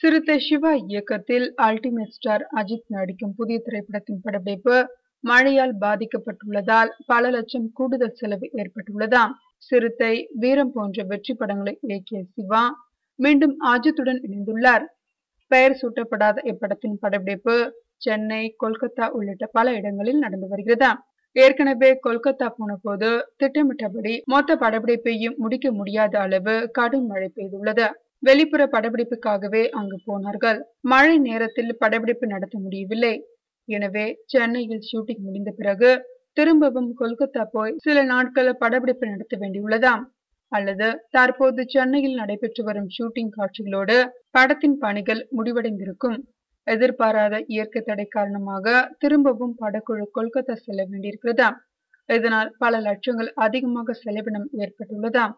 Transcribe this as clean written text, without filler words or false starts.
சிறுத்தை சிவா இயக்கத்தில் ultimate star Ajith நடிக்கும் புதிய திரைப்படத்தின் படப்பிடிப்பு மழையால் பாதிக்கப்பட்டுள்ளதால் பல லட்சம் கூடுதல் செலவு ஏற்பட்டுள்ளதாம். சிறுத்தை, வீரம் போன்ற வெற்றி படங்களை இயக்கிய சிவா மீண்டும் அஜித்துடன் இணைந்துள்ளார். பெயர் சூட்டப்படாத இப்படத்தின் படப்பிடிப்பு சென்னை, கொல்கத்தா உள்ளிட்ட பல இடங்களில் நடந்து வருகிறதாம். ஏற்கனவே கொல்கத்தா போன போது திட்டமிட்டபடி மொத்த படப்பிடிப்பையும் முடிக்க முடியாத அளவு கடும் மழை பெய்துள்ளது. வெளிப்புற படப்பிடிப்புக்காகவே அங்கு போனார்கள். மழை நேரத்தில் படப்பிடிப்பு நடத்த முடியவில்லை. எனவே சென்னையில் ஷூட்டிங் முடிந்த பிறகு திரும்பவும் கொல்கத்தா போய் சில நாட்கள் படப்பிடிப்பு நடத்த வேண்டியுள்ளதாம். அல்லது தற்போது சென்னையில் நடைபெற்று வரும் ஷூட்டிங் காட்சிகளோடு படத்தின் பணிகள் முடிவடைந்திருக்கும். எதிர்பாராத இயற்கை தடை காரணமாக திரும்பவும் படக்குழு கொல்கத்தா செல்ல வேண்டியிருக்கிறதாம். இதனால் பல லட்சங்கள் அதிகமாக செலவினம் ஏற்பட்டுள்ளதாம்.